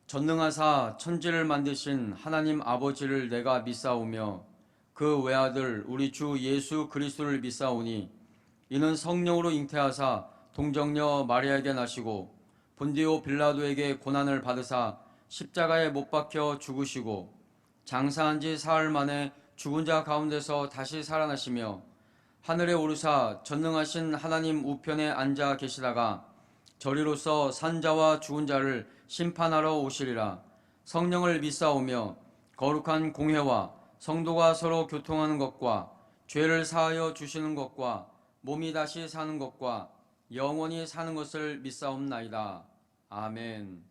전능하사 천지를 만드신 하나님 아버지를 내가 믿사오며 그 외아들 우리 주 예수 그리스도를 믿사오니 이는 성령으로 잉태하사 동정녀 마리아에게 나시고 본디오 빌라도에게 고난을 받으사 십자가에 못 박혀 죽으시고 장사한 지 사흘 만에 죽은 자 가운데서 다시 살아나시며 하늘에 오르사 전능하신 하나님 우편에 앉아 계시다가 저리로서 산자와 죽은 자를 심판하러 오시리라. 성령을 믿사오며 거룩한 공회와 성도가 서로 교통하는 것과 죄를 사하여 주시는 것과 몸이 다시 사는 것과 영원히 사는 것을 믿사옵나이다. 아멘.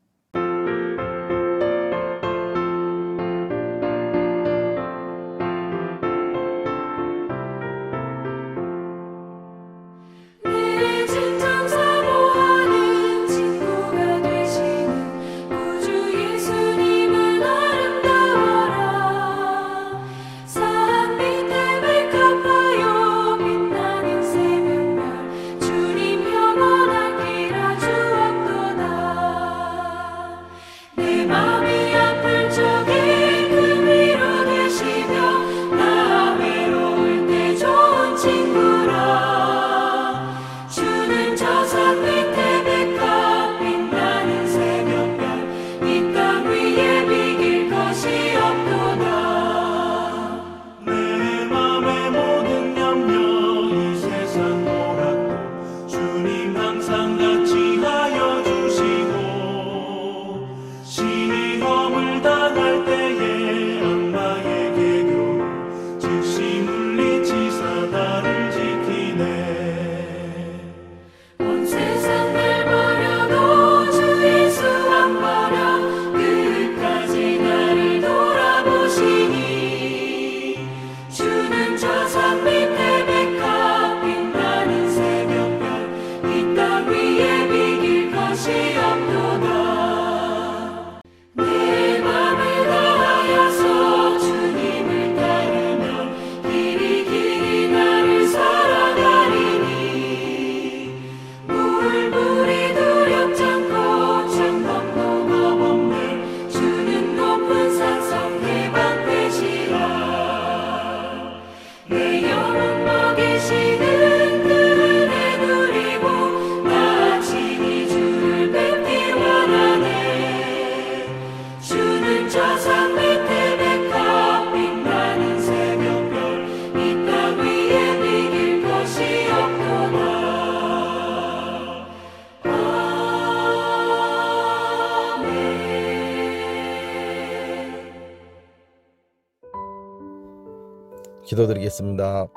기도드리겠습니다.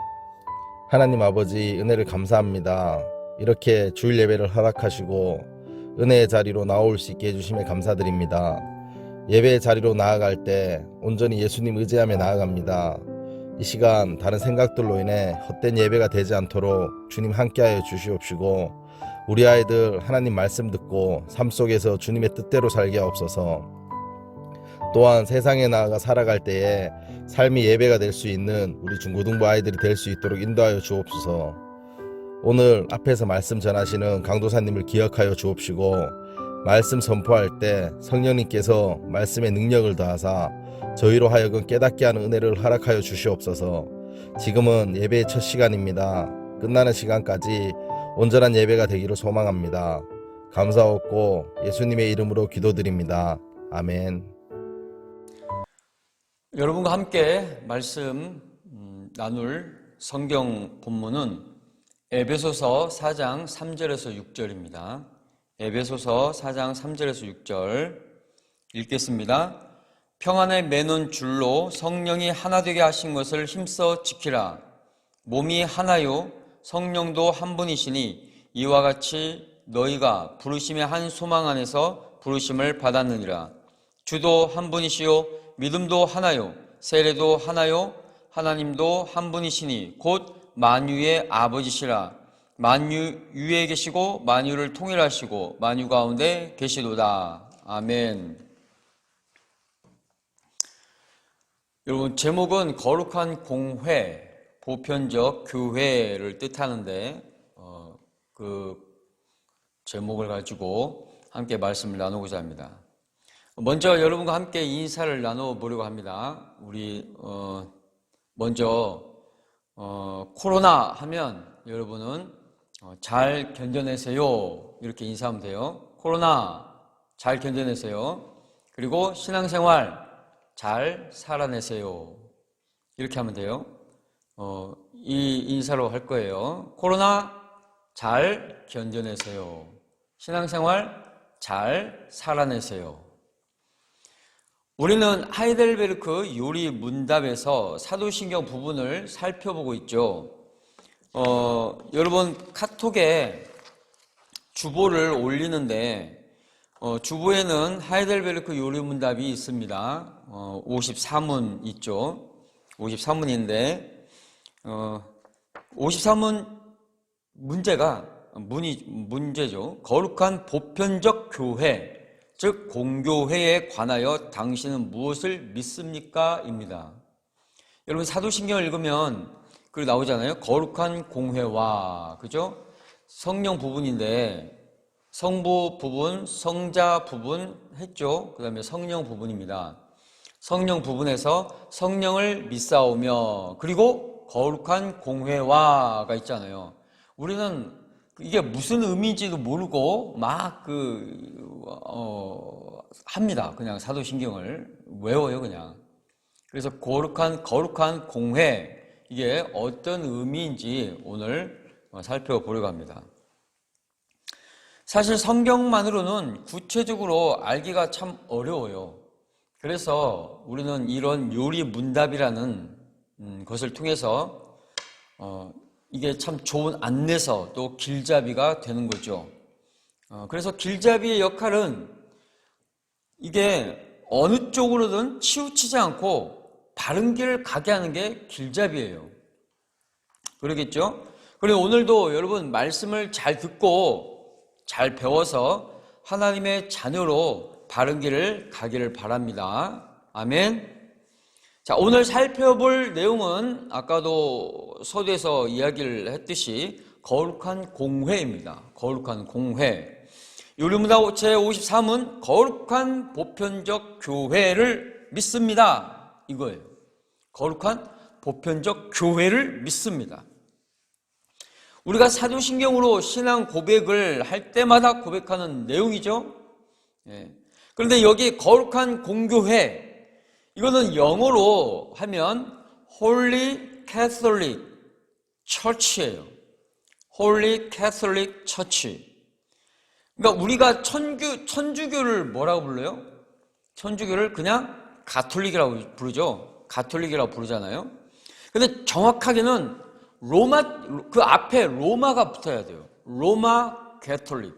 하나님 아버지, 은혜를 감사합니다. 이렇게 주일 예배를 허락하시고 은혜의 자리로 나올 수 있게 해주심에 감사드립니다. 예배의 자리로 나아갈 때 온전히 예수님 의지하며 나아갑니다. 이 시간 다른 생각들로 인해 헛된 예배가 되지 않도록 주님 함께하여 주시옵시고, 우리 아이들 하나님 말씀 듣고 삶 속에서 주님의 뜻대로 살게 하옵소서. 또한 세상에 나아가 살아갈 때에 삶이 예배가 될 수 있는 우리 중고등부 아이들이 될 수 있도록 인도하여 주옵소서. 오늘 앞에서 말씀 전하시는 강도사님을 기억하여 주옵시고, 말씀 선포할 때 성령님께서 말씀의 능력을 더하사 저희로 하여금 깨닫게 하는 은혜를 허락하여 주시옵소서. 지금은 예배의 첫 시간입니다. 끝나는 시간까지 온전한 예배가 되기를 소망합니다. 감사하고 예수님의 이름으로 기도드립니다. 아멘. 여러분과 함께 말씀 나눌 성경 본문은 에베소서 4장 3절에서 6절입니다. 에베소서 4장 3절에서 6절 읽겠습니다. 평안에 매는 줄로 성령이 하나 되게 하신 것을 힘써 지키라. 몸이 하나요 성령도 한 분이시니 이와 같이 너희가 부르심의 한 소망 안에서 부르심을 받았느니라. 주도 한 분이시요 믿음도 하나요 세례도 하나요 하나님도 한 분이시니 곧 만유의 아버지시라. 만유 위에 계시고 만유를 통일하시고 만유 가운데 계시도다. 아멘. 여러분, 제목은 거룩한 공회, 보편적 교회를 뜻하는데 그 제목을 가지고 함께 말씀을 나누고자 합니다. 먼저 여러분과 함께 인사를 나눠보려고 합니다. 우리 먼저 코로나 하면 여러분은 잘 견뎌내세요 이렇게 인사하면 돼요. 코로나 잘 견뎌내세요. 그리고 신앙생활 잘 살아내세요 이렇게 하면 돼요. 이 인사로 할 거예요. 코로나 잘 견뎌내세요. 신앙생활 잘 살아내세요. 우리는 하이델베르크 요리 문답에서 사도신경 부분을 살펴보고 있죠. 여러분 카톡에 주보를 올리는데 주보에는 하이델베르크 요리 문답이 있습니다. 54문 있죠. 54문인데 53문 문제죠. 거룩한 보편적 교회, 즉 공교회에 관하여 당신은 무엇을 믿습니까? 입니다. 여러분 사도신경을 읽으면 그 나오잖아요. 거룩한 공회와, 그죠? 성령 부분인데 성부 부분, 성자 부분 했죠. 그 다음에 성령 부분입니다. 성령 부분에서 성령을 믿사오며, 그리고 거룩한 공회와가 있잖아요. 우리는 이게 무슨 의미인지도 모르고 막 합니다. 그냥 사도신경을 외워요, 그냥. 그래서 거룩한 공회, 이게 어떤 의미인지 오늘 살펴보려고 합니다. 사실 성경만으로는 구체적으로 알기가 참 어려워요. 그래서 우리는 이런 요리 문답이라는 것을 통해서 이게 참 좋은 안내서 또 길잡이가 되는 거죠. 그래서 길잡이의 역할은 이게 어느 쪽으로든 치우치지 않고 바른 길을 가게 하는 게 길잡이예요. 그러겠죠? 그리고 오늘도 여러분 말씀을 잘 듣고 잘 배워서 하나님의 자녀로 바른 길을 가기를 바랍니다. 아멘. 자, 오늘 살펴볼 내용은 아까도 서두에서 이야기를 했듯이 거룩한 공회입니다. 거룩한 공회. 요리문답 제53은 거룩한 보편적 교회를 믿습니다. 이거예요. 거룩한 보편적 교회를 믿습니다. 우리가 사도신경으로 신앙 고백을 할 때마다 고백하는 내용이죠. 그런데 여기 거룩한 공교회, 이거는 영어로 하면 Holy Catholic Church예요. Holy Catholic Church. 그러니까 우리가 천주교를 뭐라고 불러요? 천주교를 그냥 가톨릭이라고 부르죠. 가톨릭이라고 부르잖아요. 근데 정확하게는 그 앞에 로마가 붙어야 돼요. 로마 가톨릭.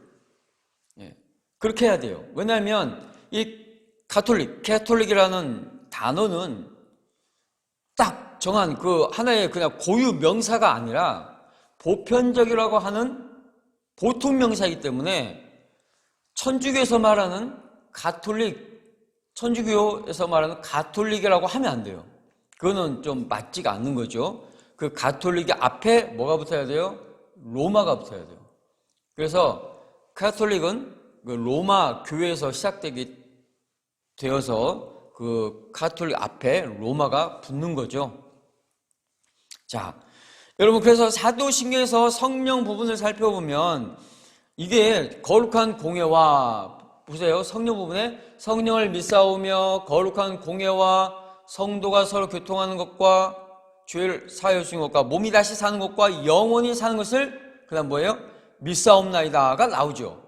그렇게 해야 돼요. 왜냐하면 이 가톨릭이라는 단어는 딱 정한 그 하나의 그냥 고유 명사가 아니라 보편적이라고 하는 보통 명사이기 때문에 천주교에서 말하는 천주교에서 말하는 가톨릭이라고 하면 안 돼요. 그거는 좀 맞지가 않는 거죠. 그 가톨릭의 앞에 뭐가 붙어야 돼요? 로마가 붙어야 돼요. 그래서 가톨릭은 그 로마 교회에서 되어서 그 가톨릭 앞에 로마가 붙는 거죠. 자, 여러분 그래서 사도신경에서 성령 부분을 살펴보면 이게 거룩한 공회와, 보세요. 성령 부분에 성령을 믿사오며 거룩한 공회와 성도가 서로 교통하는 것과 죄를 사하여 주신 것과 몸이 다시 사는 것과 영원히 사는 것을 그다음 뭐예요? 믿사옵나이다가 나오죠.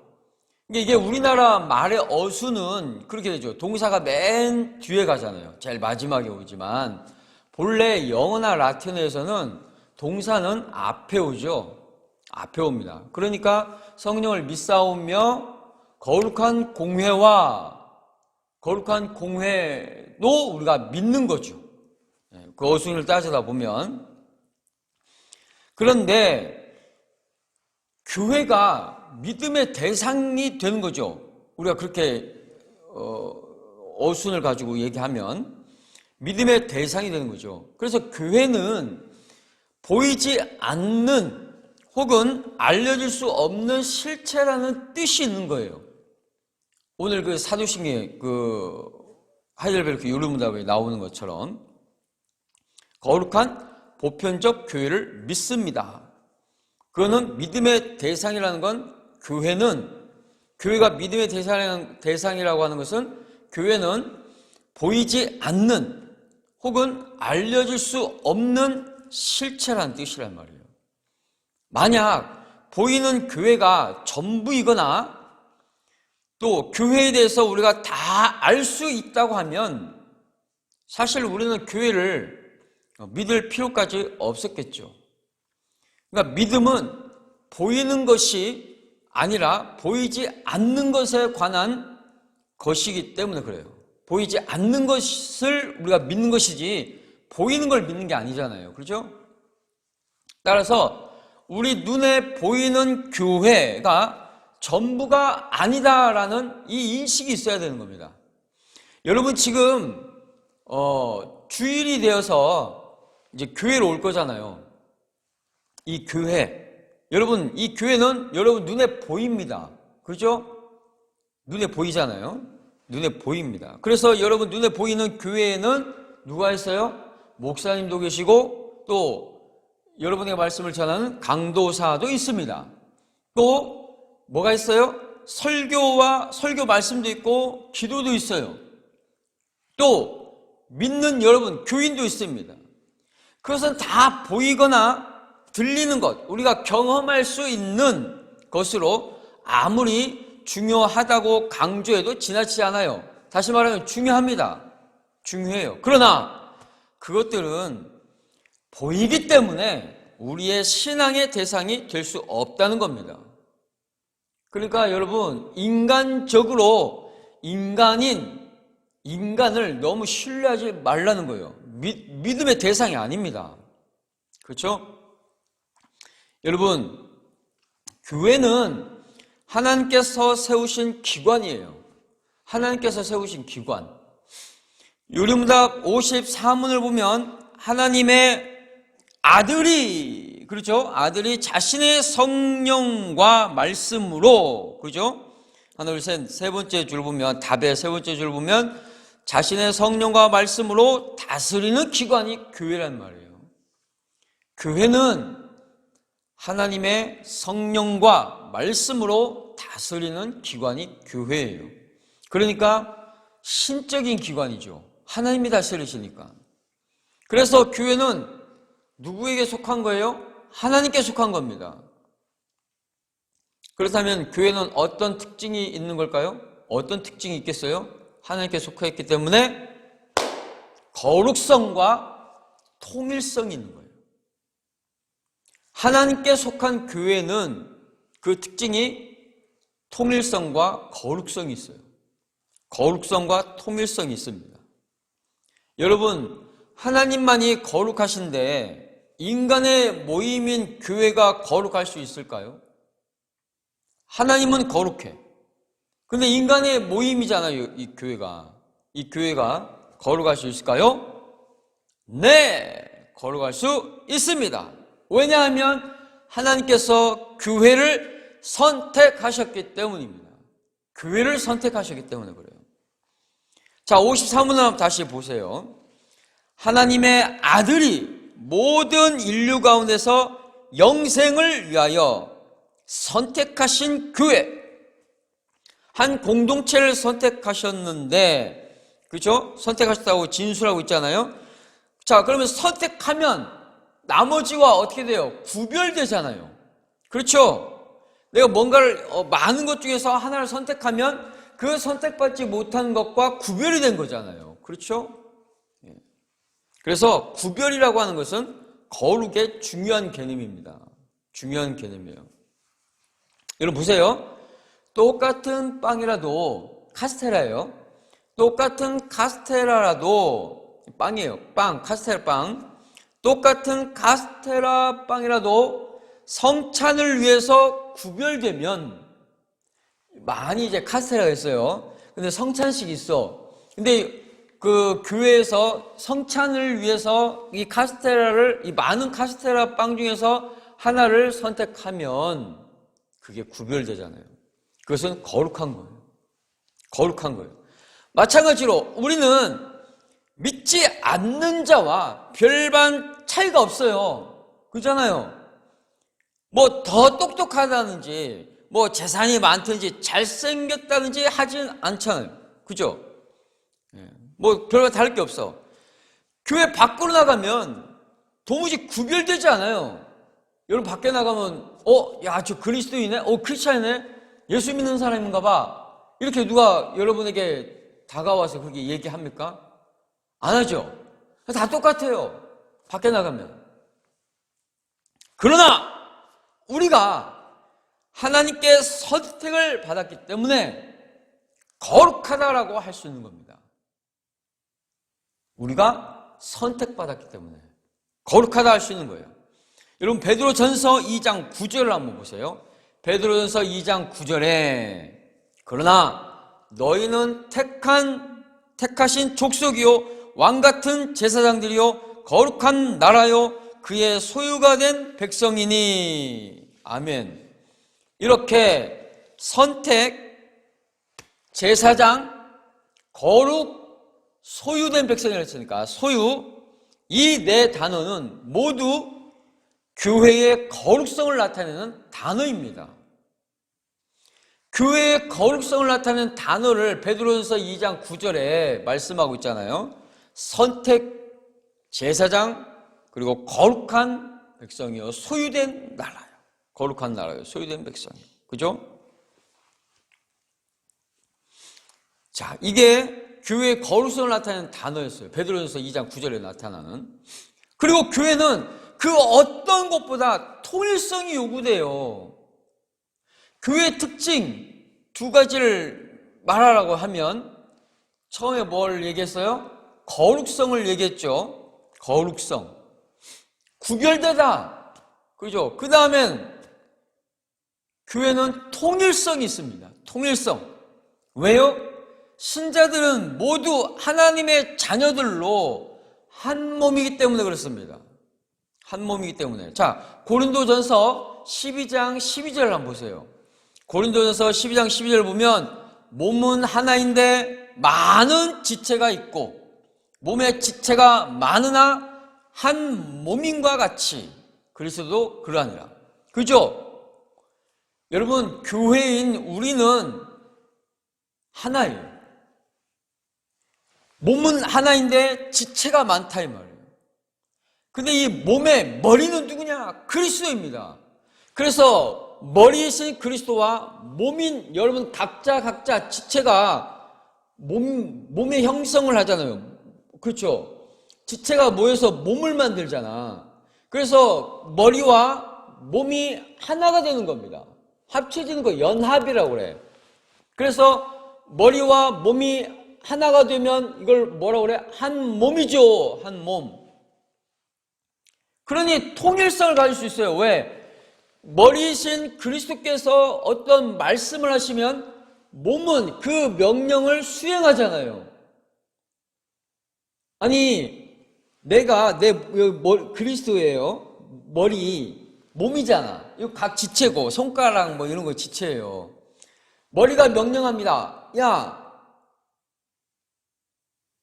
이게 우리나라 말의 어수는 그렇게 되죠. 동사가 맨 뒤에 가잖아요. 제일 마지막에 오지만 본래 영어나 라틴어에서는 동사는 앞에 오죠. 앞에 옵니다. 그러니까 성령을 믿사오며 거룩한 공회와 거룩한 공회도 우리가 믿는 거죠. 그 어순을 따져다 보면. 그런데 교회가 믿음의 대상이 되는 거죠. 우리가 그렇게 어순을 가지고 얘기하면 믿음의 대상이 되는 거죠. 그래서 교회는 보이지 않는 혹은 알려질 수 없는 실체라는 뜻이 있는 거예요. 오늘 그 사도신경 그 하이델베르크 요르문답에 나오는 것처럼 거룩한 보편적 교회를 믿습니다. 그거는 믿음의 대상이라는 건 교회가 믿음의 대상이라고 하는 것은 교회는 보이지 않는 혹은 알려질 수 없는 실체라는 뜻이란 말이에요. 만약 보이는 교회가 전부이거나 또 교회에 대해서 우리가 다 알 수 있다고 하면 사실 우리는 교회를 믿을 필요까지 없었겠죠. 그러니까 믿음은 보이는 것이 아니라 보이지 않는 것에 관한 것이기 때문에 그래요. 보이지 않는 것을 우리가 믿는 것이지 보이는 걸 믿는 게 아니잖아요. 그렇죠? 따라서 우리 눈에 보이는 교회가 전부가 아니다라는 이 인식이 있어야 되는 겁니다. 여러분 지금 주일이 되어서 이제 교회로 올 거잖아요. 이 교회, 여러분 이 교회는 여러분 눈에 보입니다. 그렇죠? 눈에 보이잖아요. 눈에 보입니다. 그래서 여러분 눈에 보이는 교회에는 누가 있어요? 목사님도 계시고 또 여러분의 말씀을 전하는 강도사도 있습니다. 또 뭐가 있어요? 설교 말씀도 있고 기도도 있어요. 또 믿는 여러분 교인도 있습니다. 그것은 다 보이거나 들리는 것, 우리가 경험할 수 있는 것으로 아무리 중요하다고 강조해도 지나치지 않아요. 다시 말하면 중요합니다. 중요해요. 그러나 그것들은 보이기 때문에 우리의 신앙의 대상이 될 수 없다는 겁니다. 그러니까 여러분 인간적으로 인간을 너무 신뢰하지 말라는 거예요. 믿음의 대상이 아닙니다. 그렇죠? 여러분 교회는 하나님께서 세우신 기관이에요. 하나님께서 세우신 기관. 요리문답 54문을 보면 하나님의 아들이, 그렇죠? 아들이 자신의 성령과 말씀으로, 그렇죠? 하나, 둘, 셋, 세 번째 줄 보면, 답의 세 번째 줄 보면 자신의 성령과 말씀으로 다스리는 기관이 교회란 말이에요. 교회는 하나님의 성령과 말씀으로 다스리는 기관이 교회예요. 그러니까 신적인 기관이죠. 하나님이 다스리시니까. 그래서 교회는 누구에게 속한 거예요? 하나님께 속한 겁니다. 그렇다면 교회는 어떤 특징이 있는 걸까요? 어떤 특징이 있겠어요? 하나님께 속하였기 때문에 거룩성과 통일성이 있는 거예요. 하나님께 속한 교회는 그 특징이 통일성과 거룩성이 있어요. 거룩성과 통일성이 있습니다. 여러분, 하나님만이 거룩하신데 인간의 모임인 교회가 거룩할 수 있을까요? 하나님은 거룩해. 근데 인간의 모임이잖아요, 이 교회가. 이 교회가 거룩할 수 있을까요? 네, 거룩할 수 있습니다. 왜냐하면 하나님께서 교회를 선택하셨기 때문입니다. 교회를 선택하셨기 때문에 그래요. 자, 53문 다시 보세요. 하나님의 아들이 모든 인류 가운데서 영생을 위하여 선택하신 교회, 한 공동체를 선택하셨는데, 그렇죠? 선택하셨다고 진술하고 있잖아요. 자, 그러면 선택하면 나머지와 어떻게 돼요? 구별되잖아요. 그렇죠? 내가 뭔가를 많은 것 중에서 하나를 선택하면 그 선택받지 못한 것과 구별이 된 거잖아요. 그렇죠? 그래서 구별이라고 하는 것은 거룩의 중요한 개념입니다. 중요한 개념이에요. 여러분 보세요. 똑같은 빵이라도 카스테라예요. 똑같은 카스테라라도 빵이에요. 빵, 카스테라 빵. 똑같은 카스테라 빵이라도 성찬을 위해서 구별되면 많이 이제 카스테라가 있어요. 근데 성찬식이 있어. 근데 그 교회에서 성찬을 위해서 이 카스테라를, 이 많은 카스테라 빵 중에서 하나를 선택하면 그게 구별되잖아요. 그것은 거룩한 거예요. 거룩한 거예요. 마찬가지로 우리는 믿지 않는 자와 별반 차이가 없어요. 그렇잖아요. 뭐 더 똑똑하다든지 뭐 재산이 많든지 잘생겼다든지 하진 않잖아요. 그죠? 뭐 별반 다를 게 없어. 교회 밖으로 나가면 도무지 구별되지 않아요. 여러분 밖에 나가면 야, 저 그리스도이네? 크리스찬이네? 예수 믿는 사람인가 봐. 이렇게 누가 여러분에게 다가와서 그렇게 얘기합니까? 안 하죠. 다 똑같아요. 밖에 나가면. 그러나 우리가 하나님께 선택을 받았기 때문에 거룩하다라고 할 수 있는 겁니다. 우리가 선택받았기 때문에 거룩하다 할 수 있는 거예요. 여러분 베드로전서 2장 9절을 한번 보세요. 베드로전서 2장 9절에 그러나 너희는 택하신 족속이요 왕같은 제사장들이요 거룩한 나라요 그의 소유가 된 백성이니. 아멘. 이렇게 선택, 제사장, 거룩, 소유된 백성이라고 했으니까 소유, 이 네 단어는 모두 교회의 거룩성을 나타내는 단어입니다. 교회의 거룩성을 나타내는 단어를 베드로전서 2장 9절에 말씀하고 있잖아요. 선택, 제사장, 그리고 거룩한 백성이요 소유된 나라요. 거룩한 나라요 소유된 백성이요. 그죠? 자, 이게 교회의 거룩성을 나타내는 단어였어요. 베드로전서 2장 9절에 나타나는. 그리고 교회는 그 어떤 것보다 통일성이 요구돼요. 교회의 특징 두 가지를 말하라고 하면 처음에 뭘 얘기했어요? 거룩성을 얘기했죠. 거룩성. 구별되다. 그죠? 그 다음엔 교회는 통일성이 있습니다. 통일성. 왜요? 신자들은 모두 하나님의 자녀들로 한 몸이기 때문에 그렇습니다. 한 몸이기 때문에. 자, 고린도전서 12장 12절을 한번 보세요. 고린도전서 12장 12절을 보면 몸은 하나인데 많은 지체가 있고 몸의 지체가 많으나 한 몸인과 같이 그리스도도 그러하니라. 그죠? 여러분 교회인 우리는 하나예요. 몸은 하나인데 지체가 많다 이 말이에요. 근데 이 몸의 머리는 누구냐? 그리스도입니다. 그래서 머리이신 그리스도와 몸인 여러분 각자 지체가 몸의 형성을 하잖아요. 그렇죠? 지체가 모여서 몸을 만들잖아. 그래서 머리와 몸이 하나가 되는 겁니다. 합쳐지는 거 연합이라고 그래. 그래서 머리와 몸이 하나가 되면 이걸 뭐라고 그래? 한 몸이죠. 한 몸. 그러니 통일성을 가질 수 있어요. 왜? 머리이신 그리스도께서 어떤 말씀을 하시면 몸은 그 명령을 수행하잖아요. 아니 내가 그리스도예요. 머리 몸이잖아. 이거 각 지체고 손가락 뭐 이런 거 지체예요. 머리가 명령합니다. 야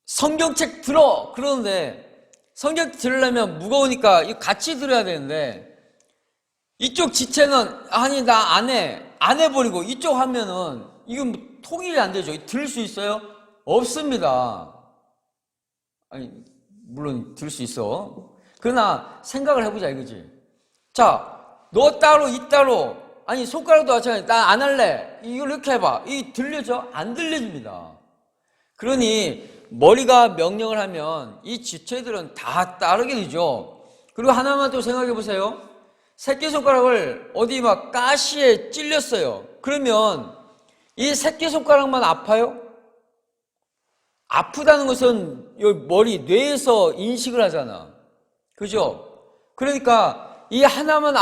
성경책 들어. 그러는데 성경 들으려면 무거우니까 이거 같이 들어야 되는데 이쪽 지체는 아니 나 안 해버리고 이쪽 하면은 이건 통일이 안 되죠. 들을 수 있어요? 없습니다. 아니 물론 들을 수 있어. 그러나 생각을 해보자 이거지. 자, 너 따로 이 따로 아니 손가락도 마찬가지. 나 안 할래. 이걸 이렇게 해봐. 이 들려져? 안 들려집니다. 그러니 머리가 명령을 하면 이 지체들은 다 따르게 되죠. 그리고 하나만 더 생각해 보세요. 새끼손가락을 어디 막 가시에 찔렸어요. 그러면 이 새끼손가락만 아파요? 아프다는 것은 머리, 뇌에서 인식을 하잖아. 그죠? 그러니까 이 하나만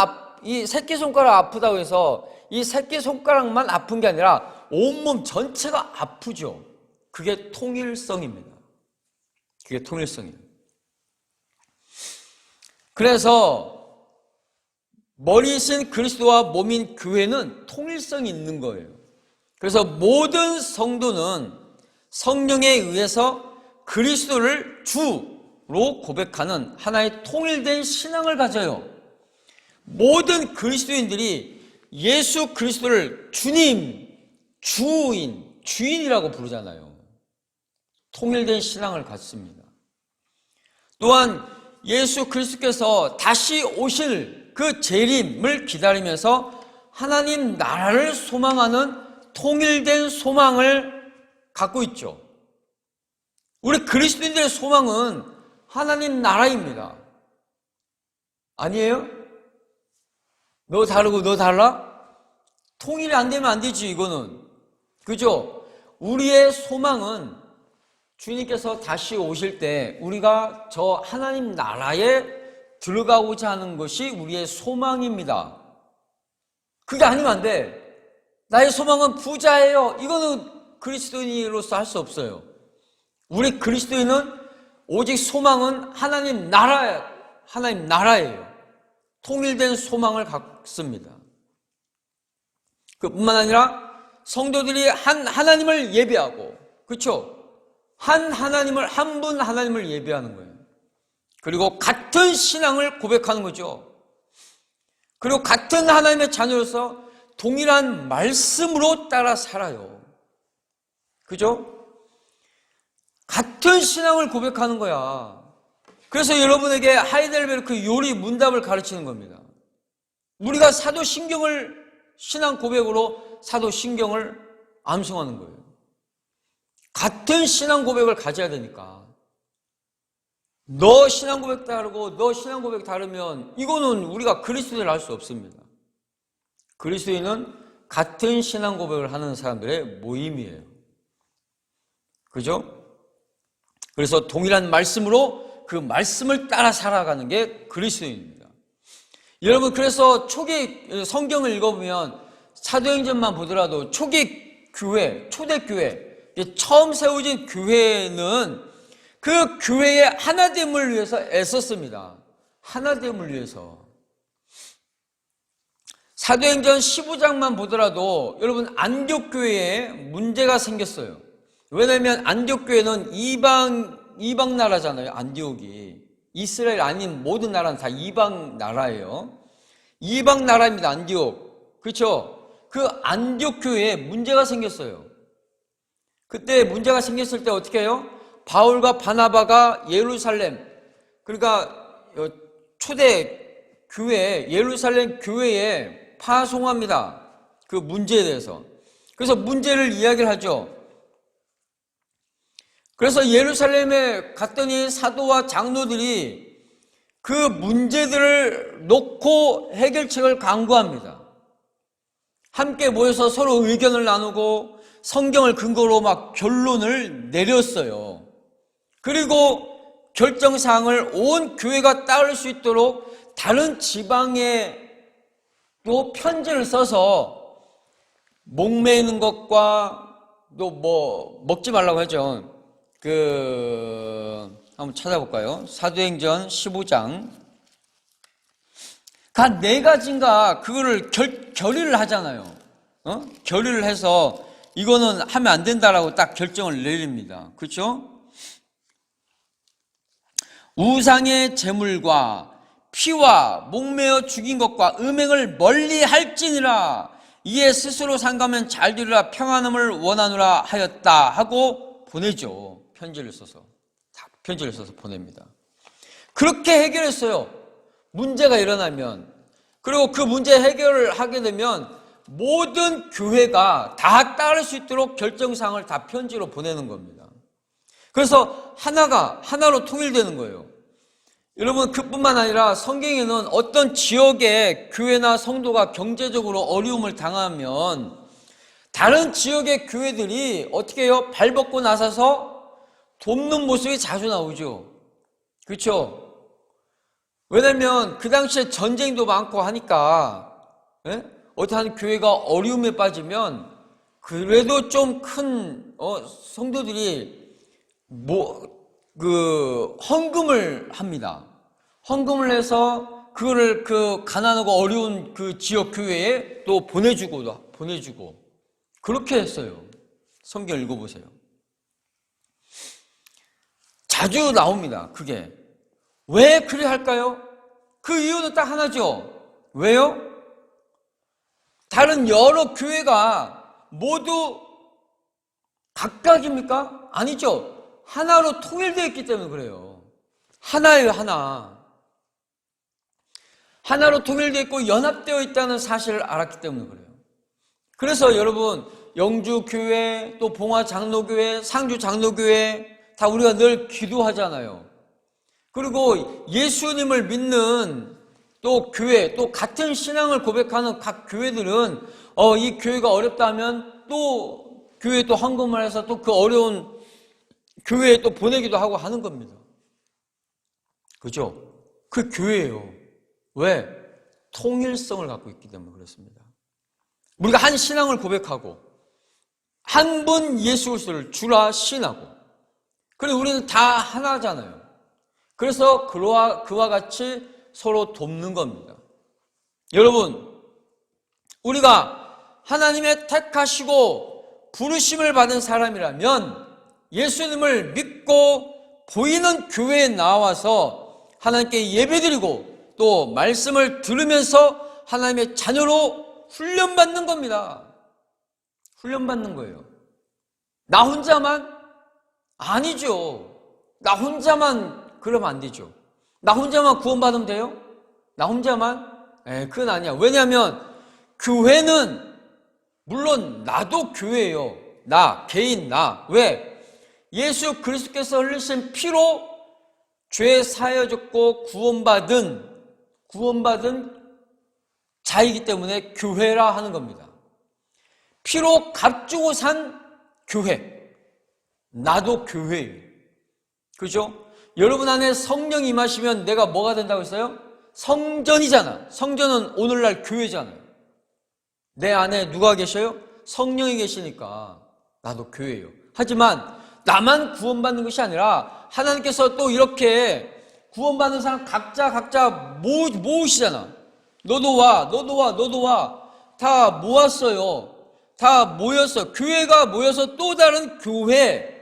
이 새끼손가락 아프다고 해서 이 새끼손가락만 아픈 게 아니라 온몸 전체가 아프죠. 그게 통일성입니다. 그게 통일성이에요. 그래서 머리이신 그리스도와 몸인 교회는 통일성이 있는 거예요. 그래서 모든 성도는 성령에 의해서 그리스도를 주로 고백하는 하나의 통일된 신앙을 가져요. 모든 그리스도인들이 예수 그리스도를 주님, 주인, 주인이라고 부르잖아요. 통일된 신앙을 갖습니다. 또한 예수 그리스도께서 다시 오실 그 재림을 기다리면서 하나님 나라를 소망하는 통일된 소망을 갖고 있죠. 우리 그리스도인들의 소망은 하나님 나라입니다. 아니에요? 너 다르고 너 달라? 통일이 안 되면 안 되지, 이거는. 그죠? 우리의 소망은 주님께서 다시 오실 때 우리가 저 하나님 나라에 들어가고자 하는 것이 우리의 소망입니다. 그게 아니면 안 돼. 나의 소망은 부자예요. 이거는 그리스도인으로서 할 수 없어요. 우리 그리스도인은 오직 소망은 하나님 나라예요. 통일된 소망을 갖습니다. 그뿐만 아니라 성도들이 한 하나님을 예배하고, 그렇죠? 한 분 하나님을 예배하는 거예요. 그리고 같은 신앙을 고백하는 거죠. 그리고 같은 하나님의 자녀로서 동일한 말씀으로 따라 살아요. 그죠? 같은 신앙을 고백하는 거야. 그래서 여러분에게 하이델베르크 요리 문답을 가르치는 겁니다. 우리가 사도신경을 신앙 고백으로 사도신경을 암송하는 거예요. 같은 신앙 고백을 가져야 되니까. 너 신앙 고백 다르고 너 신앙 고백 다르면 이거는 우리가 그리스도인을 알 수 없습니다. 그리스도인은 같은 신앙 고백을 하는 사람들의 모임이에요. 그죠? 그래서 동일한 말씀으로 그 말씀을 따라 살아가는 게 그리스도인입니다. 여러분, 그래서 초기 성경을 읽어보면 사도행전만 보더라도 초기 교회, 초대교회, 처음 세워진 교회는 그 교회의 하나됨을 위해서 애썼습니다. 하나됨을 위해서. 사도행전 15장만 보더라도 여러분 안디옥 교회에 문제가 생겼어요. 왜냐하면 안디옥 교회는 이방 나라잖아요. 안디옥이 이스라엘 아닌 모든 나라는 다 이방 나라예요. 이방 나라입니다. 안디옥. 그렇죠? 그 안디옥 교회에 문제가 생겼어요. 그때 문제가 생겼을 때 어떻게 해요? 바울과 바나바가 예루살렘, 그러니까 초대 교회, 예루살렘 교회에 파송합니다. 그 문제에 대해서. 그래서 문제를 이야기를 하죠. 그래서 예루살렘에 갔더니 사도와 장로들이 그 문제들을 놓고 해결책을 강구합니다. 함께 모여서 서로 의견을 나누고 성경을 근거로 막 결론을 내렸어요. 그리고 결정사항을 온 교회가 따를 수 있도록 다른 지방에 또 편지를 써서 목매이는 것과 또 뭐 먹지 말라고 하죠. 한번 찾아볼까요? 사도행전 15장. 각 4가지인가 그거를 결의를 하잖아요. 결의를 해서 이거는 하면 안 된다라고 딱 결정을 내립니다. 그렇죠? 우상의 제물과 피와 목매어 죽인 것과 음행을 멀리 할지니라. 이에 스스로 상가면 잘 되리라. 평안함을 원하노라 하였다 하고 보내죠. 편지를 써서 보냅니다. 그렇게 해결했어요. 문제가 일어나면. 그리고 그 문제 해결을 하게 되면 모든 교회가 다 따를 수 있도록 결정사항을 다 편지로 보내는 겁니다. 그래서 하나로 통일되는 거예요. 여러분, 그뿐만 아니라 성경에는 어떤 지역의 교회나 성도가 경제적으로 어려움을 당하면 다른 지역의 교회들이 어떻게 해요? 발벗고 나서서 돕는 모습이 자주 나오죠. 그렇죠? 왜냐면 그 당시에 전쟁도 많고 하니까 어떻게 하는 교회가 어려움에 빠지면 그래도 좀 큰 성도들이 헌금을 합니다. 헌금을 해서 그거를 그 가난하고 어려운 그 지역 교회에 또 보내주고 그렇게 했어요. 성경 읽어보세요. 자주 나옵니다. 그게. 왜 그래 할까요? 그 이유는 딱 하나죠. 왜요? 다른 여러 교회가 모두 각각입니까? 아니죠. 하나로 통일되어 있기 때문에 그래요. 하나예요, 하나. 하나로 통일되어 있고 연합되어 있다는 사실을 알았기 때문에 그래요. 그래서 여러분, 영주교회, 또 봉화장로교회, 상주장로교회 다 우리가 늘 기도하잖아요. 그리고 예수님을 믿는 또 교회, 또 같은 신앙을 고백하는 각 교회들은 이 교회가 어렵다 하면 또 교회에 또 헌금을 해서 또 그 어려운 교회에 또 보내기도 하고 하는 겁니다. 그죠? 그 교회예요. 왜? 통일성을 갖고 있기 때문에 그렇습니다. 우리가 한 신앙을 고백하고 한 분 예수 그리스도를 주라 신하고, 그리고 우리는 다 하나잖아요. 그래서 그와 같이 서로 돕는 겁니다. 여러분, 우리가 하나님의 택하시고 부르심을 받은 사람이라면 예수님을 믿고 보이는 교회에 나와서 하나님께 예배드리고 또 말씀을 들으면서 하나님의 자녀로 훈련받는 겁니다. 훈련받는 거예요. 나 혼자만? 아니죠. 나 혼자만 그러면 안 되죠. 나 혼자만 구원받으면 돼요? 나 혼자만? 그건 아니야. 왜냐하면 교회는 물론 나도 교회예요. 나, 개인 나. 왜? 예수 그리스도께서 흘리신 피로 죄 사여졌고 구원받은 자이기 때문에 교회라 하는 겁니다. 피로 값주고 산 교회. 나도 교회예요. 그죠? 여러분 안에 성령이 임하시면 내가 뭐가 된다고 했어요? 성전이잖아. 성전은 오늘날 교회잖아요. 내 안에 누가 계셔요? 성령이 계시니까 나도 교회예요. 하지만 나만 구원받는 것이 아니라 하나님께서 또 이렇게 구원받는 사람 각자 모으시잖아. 너도 와. 다 모았어요. 다 모였어. 교회가 모여서 또 다른 교회.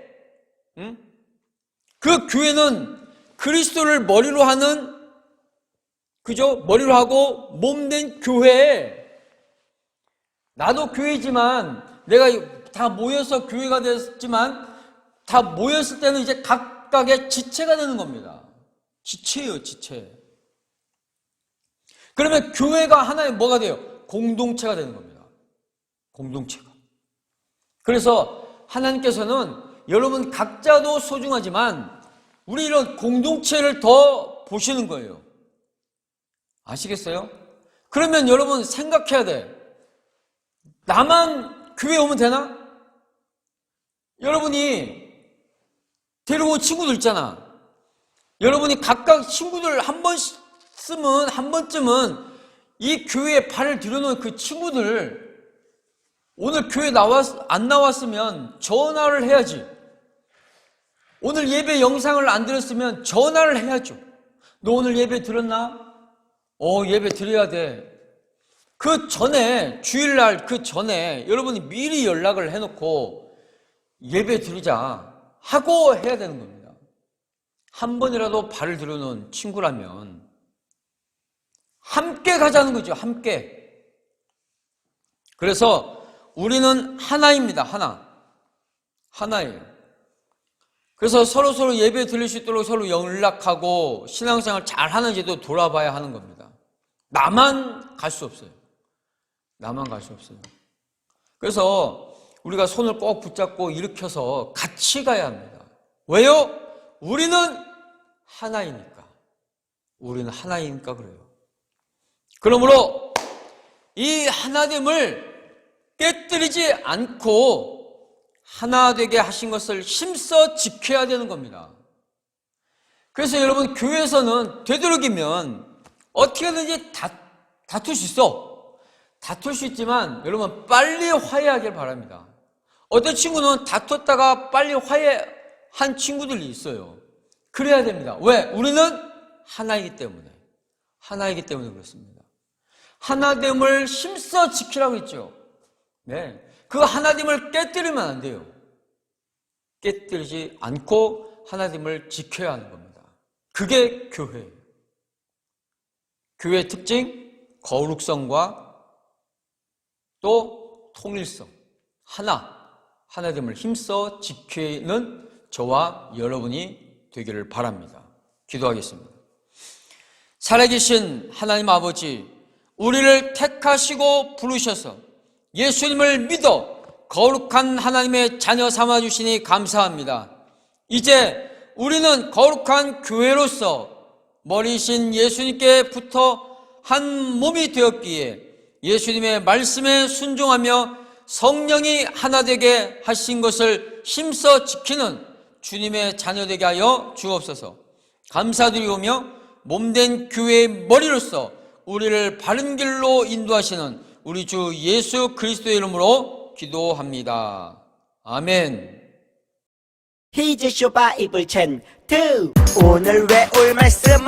응? 그 교회는 그리스도를 머리로 하는, 그죠? 머리로 하고 몸된 교회. 나도 교회지만 내가 다 모여서 교회가 됐지만 다 모였을 때는 이제 각각의 지체가 되는 겁니다. 지체예요, 지체. 그러면 교회가 하나의 뭐가 돼요? 공동체가 되는 겁니다. 공동체가. 그래서 하나님께서는 여러분 각자도 소중하지만 우리 이런 공동체를 더 보시는 거예요. 아시겠어요? 그러면 여러분 생각해야 돼. 나만 교회 오면 되나? 여러분이 데리고 온 친구들 있잖아. 여러분이 각각 친구들 한 번쯤은 이 교회에 발을 들여놓은 그 친구들, 오늘 교회 안 나왔으면 전화를 해야지. 오늘 예배 영상을 안 들었으면 전화를 해야죠. 너 오늘 예배 들었나? 예배 드려야 돼. 그 전에, 주일날 그 전에 여러분이 미리 연락을 해놓고 예배 드리자 하고 해야 되는 겁니다. 한 번이라도 발을 들여놓은 친구라면 함께 가자는 거죠. 함께. 그래서 우리는 하나입니다. 하나예요. 그래서 서로 예배 드릴 수 있도록 서로 연락하고 신앙생활 잘 하는지도 돌아봐야 하는 겁니다. 나만 갈 수 없어요. 그래서 우리가 손을 꼭 붙잡고 일으켜서 같이 가야 합니다. 왜요? 우리는 하나이니까. 그래요. 그러므로 이 하나됨을 깨뜨리지 않고 하나 되게 하신 것을 힘써 지켜야 되는 겁니다. 그래서 여러분 교회에서는 되도록이면 어떻게든지 다툴 수 있어. 다툴 수 있지만 여러분 빨리 화해하길 바랍니다. 어떤 친구는 다퉜다가 빨리 화해한 친구들이 있어요. 그래야 됩니다. 왜? 우리는 하나이기 때문에 그렇습니다. 하나됨을 힘써 지키라고 했죠. 네. 그 하나님을 깨뜨리면 안 돼요. 깨뜨리지 않고 하나님을 지켜야 하는 겁니다. 그게 교회예요. 교회의 특징, 거룩성과 또 통일성, 하나님을 힘써 지키는 저와 여러분이 되기를 바랍니다. 기도하겠습니다. 살아계신 하나님 아버지, 우리를 택하시고 부르셔서 예수님을 믿어 거룩한 하나님의 자녀 삼아주시니 감사합니다. 이제 우리는 거룩한 교회로서 머리신 예수님께 붙어 한 몸이 되었기에 예수님의 말씀에 순종하며 성령이 하나 되게 하신 것을 힘써 지키는 주님의 자녀 되게 하여 주옵소서. 감사드리오며 몸된 교회의 머리로서 우리를 바른 길로 인도하시는 우리 주 예수 그리스도의 이름으로 기도합니다. 아멘. 히즈쇼 바이블 챈 2 오늘 외울 말씀은 1,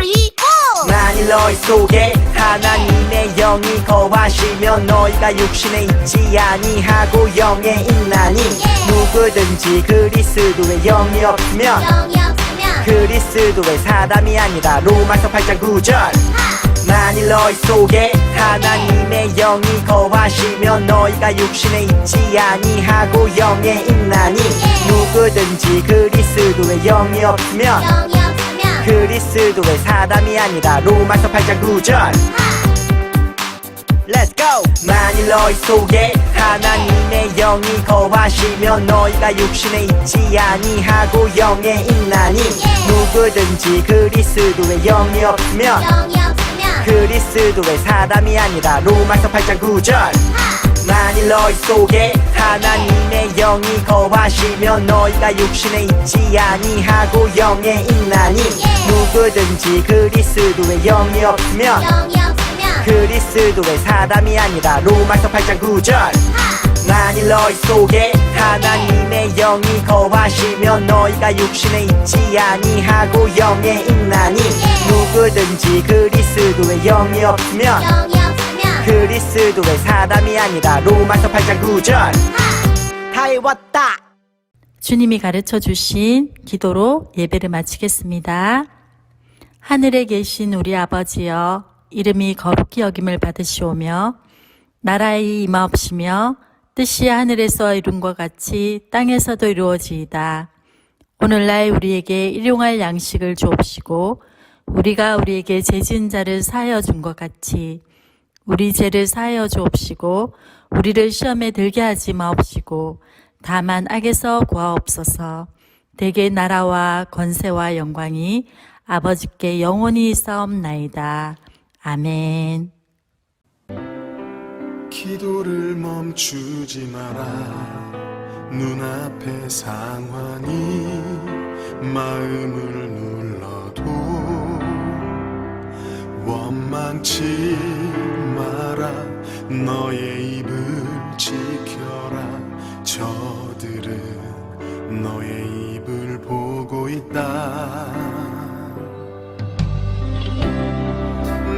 2, 3, 4 만일 너희 속에 하나님의 영이 거하시며 너희가 육신에 있지 아니하고 영에 있나니 누구든지 그리스도의 영이 없으면 그리스도의 사람이 아니다. 로마서 8장 9절 만일 너희 속에 하나님의 영이 거하시며 너희가 육신에 있지 아니하고 영에 있나니 누구든지 그리스도의 영이 없으면 그리스도의 사람이 아니라. 로마서 8장 9절 Let's go! 만일 너희 속에 하나님의 영이 거하시며 너희가 육신에 있지 아니하고 영에 있나니 누구든지 그리스도의 영이 없으면 그리스도의 사람이 아니라. 로마서 8장 9절 만일 너희 속에 하나님의 영이 거하시며 너희가 육신에 있지 아니하고 영에 있나니 누구든지 그리스도의 영이 없으면 그리스도의 사람이 아니라. 로마서 8장 9절 만일 너희 속에 하나님의 영이 거하시며 너희가 육신에 있지 아니하고 영에 있나니 누구든지 그리스도의 영이 없으면 그리스도의 사람이 아니라. 로마서 8장 9절 다 외웠다. 주님이 가르쳐 주신 기도로 예배를 마치겠습니다. 하늘에 계신 우리 아버지여, 이름이 거룩히 여김을 받으시오며 나라의 임하옵시며 뜻이 하늘에서 이룬 것 같이 땅에서도 이루어지이다. 오늘날 우리에게 일용할 양식을 주옵시고 우리가 우리에게 죄 지은 자를 사하여 준 것 같이 우리 죄를 사하여 주옵시고 우리를 시험에 들게 하지 마옵시고 다만 악에서 구하옵소서. 대개 나라와 권세와 영광이 아버지께 영원히 있사옵나이다. 아멘. 기도를 멈추지 마라. 눈앞의 상황이 마음을 눌러도 원망치 마라. 너의 입을 지켜라. 저들은 너의 입을 보고 있다.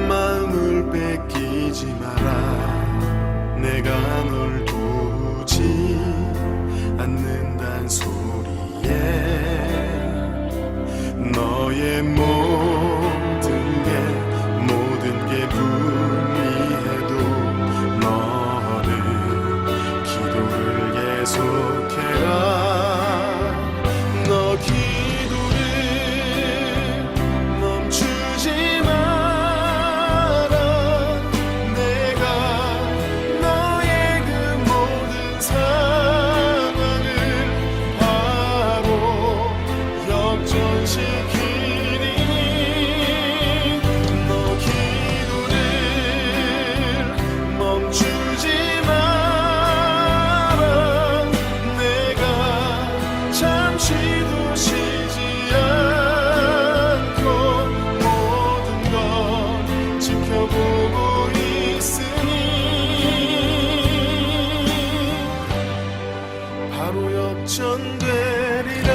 마음을 뺏기지 마라. 내가 널 두지 않는단 소리에 너의 모든 게 불리해도 너는 기도를 계속해라. 너 기도를 멈추지 마라. 내가 너의 그 모든 상황을 바로 역전시키니 너 기도를 멈추지 마라. 내가 잠시도 쉬지 않고 모든 걸 지켜보고 있으니 바로 역전되리라.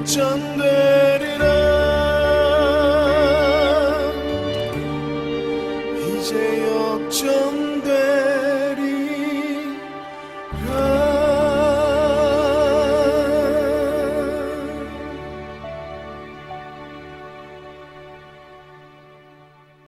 역전되리라 이제 역전